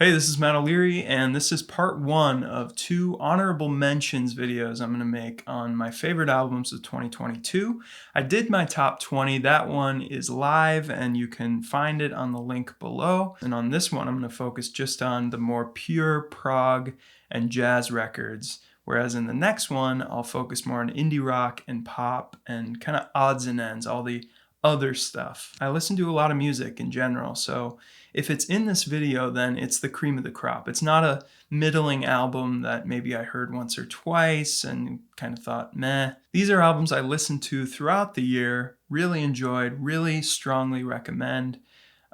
Hey, this is Matt O'Leary, and this is part one of two honorable mentions videos I'm going to make on my favorite albums of 2022. I did my top 20. That one is live, and you can find it on the link below. And on this one, I'm going to focus just on the more pure prog and jazz records. Whereas in the next one, I'll focus more on indie rock and pop and kind of odds and ends, all the other stuff. I listen to a lot of music in general, so if it's in this video, then it's the cream of the crop. It's not a middling album that maybe I heard once or twice and kind of thought, meh. These are albums I listened to throughout the year, really enjoyed, really strongly recommend.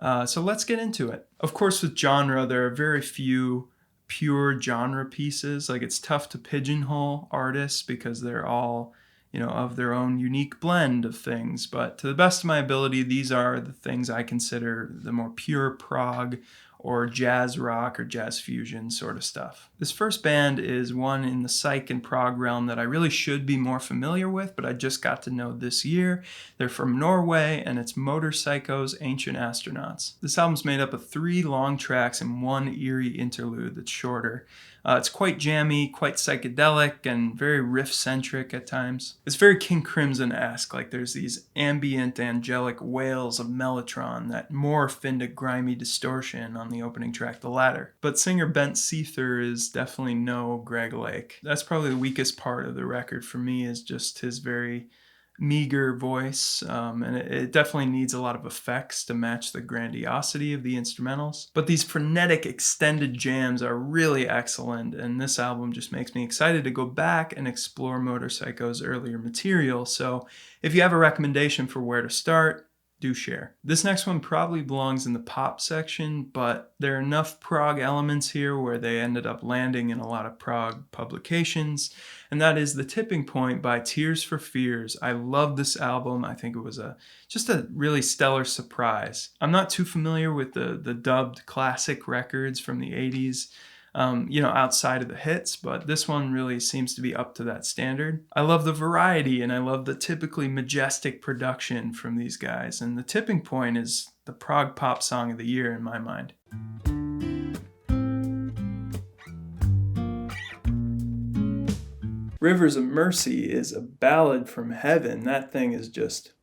So let's get into it. Of course, with genre, there are very few pure genre pieces. Like, it's tough to pigeonhole artists because they're all of their own unique blend of things. But to the best of my ability, these are the things I consider the more pure prog or jazz rock or jazz fusion sort of stuff. This first band is one in the psych and prog realm that I really should be more familiar with, but I just got to know this year. They're from Norway, and it's Motorpsycho's Ancient Astronauts. This album's made up of 3 long tracks and 1 eerie interlude that's shorter. It's quite jammy, quite psychedelic, and very riff-centric at times. It's very King Crimson-esque, like there's these ambient, angelic wails of mellotron that morph into grimy distortion on the opening track, The Ladder. But singer Bent Seether is definitely no Greg Lake. That's probably the weakest part of the record for me, is just his very meager voice, and it definitely needs a lot of effects to match the grandiosity of the instrumentals. But these frenetic extended jams are really excellent, and this album just makes me excited to go back and explore Motorpsycho's earlier material. So if you have a recommendation for where to start, do share. This next one probably belongs in the pop section, but there are enough prog elements here where they ended up landing in a lot of prog publications, and that is The Tipping Point by Tears for Fears. I love this album. I think it was just a really stellar surprise. I'm not too familiar with the dubbed classic records from the 80s. Outside of the hits, but this one really seems to be up to that standard. I love the variety, and I love the typically majestic production from these guys, and The Tipping Point is the prog pop song of the year in my mind. Rivers of Mercy is a ballad from heaven. That thing is just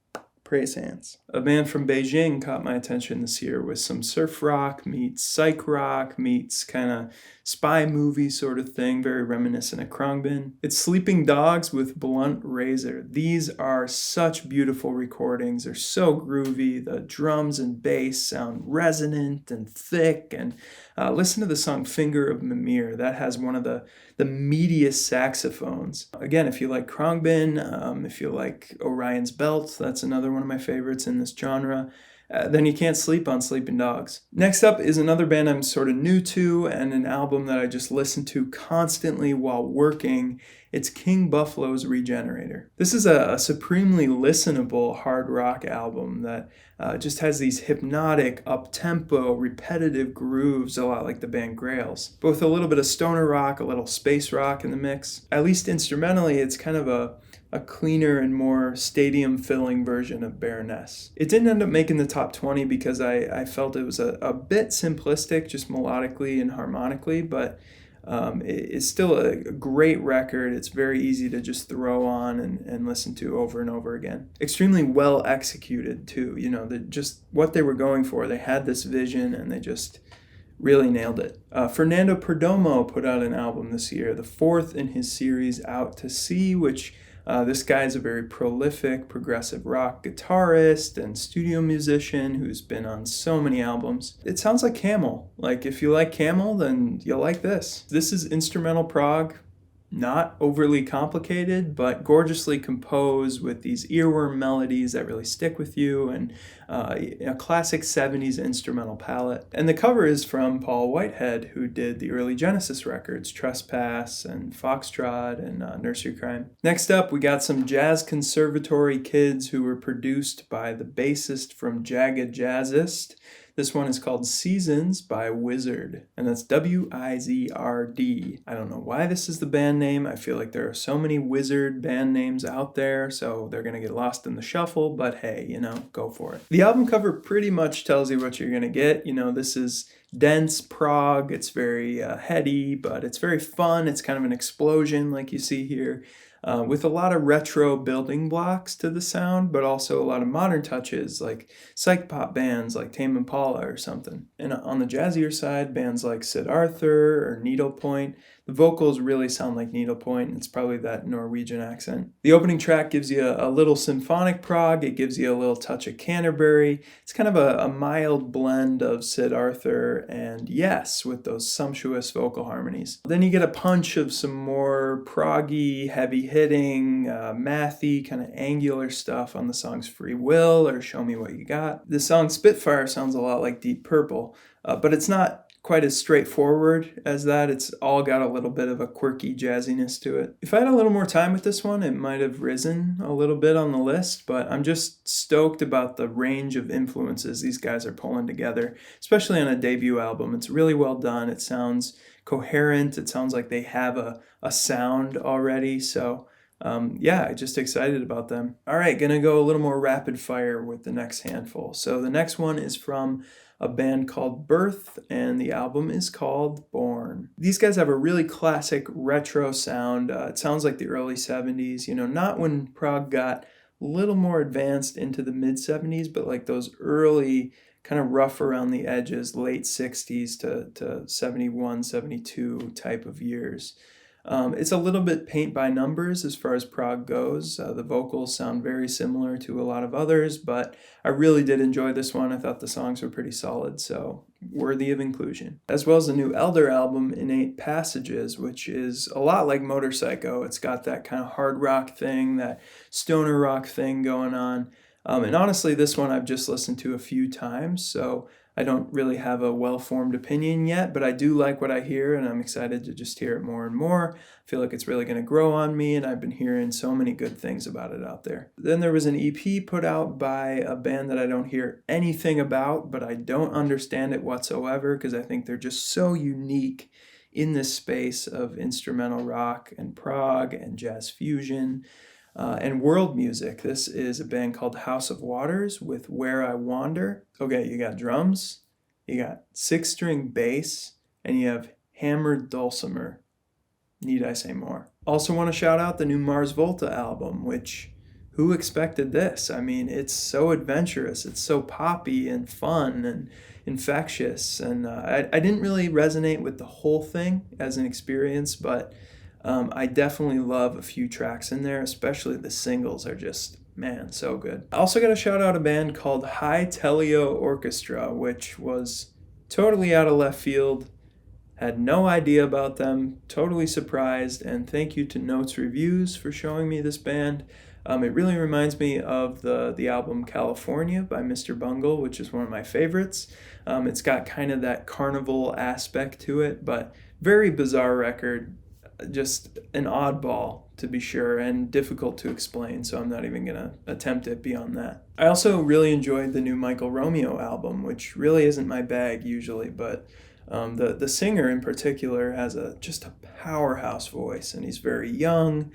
praise hands. A band from Beijing caught my attention this year with some surf rock meets psych rock meets kind of spy movie sort of thing, very reminiscent of Khruangbin. It's Sleeping Dogs with Blunt Razor. These are such beautiful recordings. They're so groovy. The drums and bass sound resonant and thick. And listen to the song Finger of Mimir. That has one of the meatiest saxophones. Again, if you like Khruangbin, if you like Orion's Belt, that's another one of my favorites in this genre. Then you can't sleep on Sleeping Dogs. Next up is another band I'm sort of new to, and an album that I just listen to constantly while working. It's King Buffalo's Regenerator. This is a supremely listenable hard rock album that just has these hypnotic, up-tempo, repetitive grooves, a lot like the band Grails. But with a little bit of stoner rock, a little space rock in the mix. At least instrumentally, it's kind of a cleaner and more stadium-filling version of Baroness. It didn't end up making the top 20 because I felt it was a bit simplistic, just melodically and harmonically, but it's still a great record. It's very easy to just throw on and listen to over and over again. Extremely well executed, too. Just what they were going for. They had this vision, and they just really nailed it. Fernando Perdomo put out an album this year, the 4th in his series Out to Sea, which this guy is a very prolific progressive rock guitarist and studio musician who's been on so many albums. It sounds like Camel. Like, if you like Camel, then you'll like this. This is instrumental prog, not overly complicated, but gorgeously composed with these earworm melodies that really stick with you, and a classic 70s instrumental palette. And the cover is from Paul Whitehead, who did the early Genesis records, Trespass and Foxtrot and Nursery Crime. Next up, we got some jazz conservatory kids who were produced by the bassist from Jagged Jazzist. This one is called Seasons by WIZRD, and that's WIZRD. I don't know why this is the band name. I feel like there are so many WIZRD band names out there, so they're gonna get lost in the shuffle, but hey, you know, go for it. The album cover pretty much tells you what you're gonna get. You know, this is dense prog. It's very heady, but it's very fun. It's kind of an explosion like you see here. With a lot of retro building blocks to the sound, but also a lot of modern touches like psych pop bands like Tame Impala or something. And on the jazzier side, bands like Sid Arthur or Needlepoint. The vocals really sound like Needlepoint. It's probably that Norwegian accent. The opening track gives you a little symphonic prog. It gives you a little touch of Canterbury. It's kind of a mild blend of Sid Arthur and Yes with those sumptuous vocal harmonies. Then you get a punch of some more proggy, heavy hitting, mathy, kind of angular stuff on the songs Free Will or Show Me What You Got. The song Spitfire sounds a lot like Deep Purple, but it's not quite as straightforward as that. It's all got a little bit of a quirky jazziness to it. If I had a little more time with this one, it might have risen a little bit on the list, but I'm just stoked about the range of influences these guys are pulling together, especially on a debut album. It's really well done. It sounds coherent. It sounds like they have a sound already. So yeah, just excited about them. All right, gonna go a little more rapid fire with the next handful. So the next one is from a band called Birth, and the album is called Born. These guys have a really classic retro sound. It sounds like the early 70s, you know, not when prog got a little more advanced into the mid 70s, but like those early kind of rough around the edges, late 60s to 71, 72 type of years. It's a little bit paint by numbers as far as prog goes. The vocals sound very similar to a lot of others, but I really did enjoy this one. I thought the songs were pretty solid, so worthy of inclusion. As well as the new Elder album, Innate Passages, which is a lot like Motorpsycho. It's got that kind of hard rock thing, that stoner rock thing going on. And honestly, this one I've just listened to a few times, so I don't really have a well-formed opinion yet, but I do like what I hear, and I'm excited to just hear it more and more. I feel like it's really going to grow on me, and I've been hearing so many good things about it out there. Then there was an EP put out by a band that I don't hear anything about, but I don't understand it whatsoever because I think they're just so unique in this space of instrumental rock and prog and jazz fusion. And world music. This is a band called House of Waters with Where I Wander. Okay, you got drums, you got 6-string bass, and you have hammered dulcimer. Need I say more? Also want to shout out the new Mars Volta album, which, who expected this? I mean, it's so adventurous, it's so poppy and fun and infectious, and I didn't really resonate with the whole thing as an experience, but I definitely love a few tracks in there, especially the singles are just, man, so good. I also got to shout out a band called High Teleo Orchestra, which was totally out of left field. Had no idea about them, totally surprised, and thank you to Notes Reviews for showing me this band. It really reminds me of the album California by Mr. Bungle, which is one of my favorites. It's got kind of that carnival aspect to it, but very bizarre record. Just an oddball, to be sure, and difficult to explain, so I'm not even going to attempt it beyond that. I also really enjoyed the new Michael Romeo album, which really isn't my bag usually, but the singer in particular has just a powerhouse voice, and he's very young,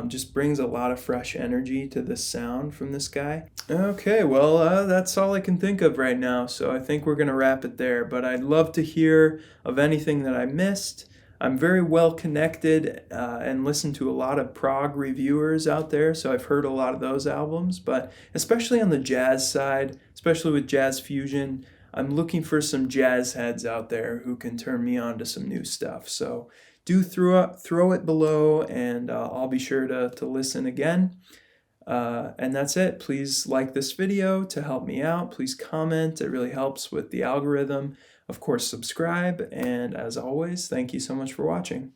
just brings a lot of fresh energy to this sound from this guy. Okay, well, that's all I can think of right now, so I think we're going to wrap it there, but I'd love to hear of anything that I missed. I'm very well connected and listen to a lot of prog reviewers out there, so I've heard a lot of those albums, but especially on the jazz side, especially with jazz fusion, I'm looking for some jazz heads out there who can turn me on to some new stuff. So do throw it below, and I'll be sure to listen again. And that's it. Please like this video to help me out. Please comment. It really helps with the algorithm. Of course, subscribe, and as always, thank you so much for watching.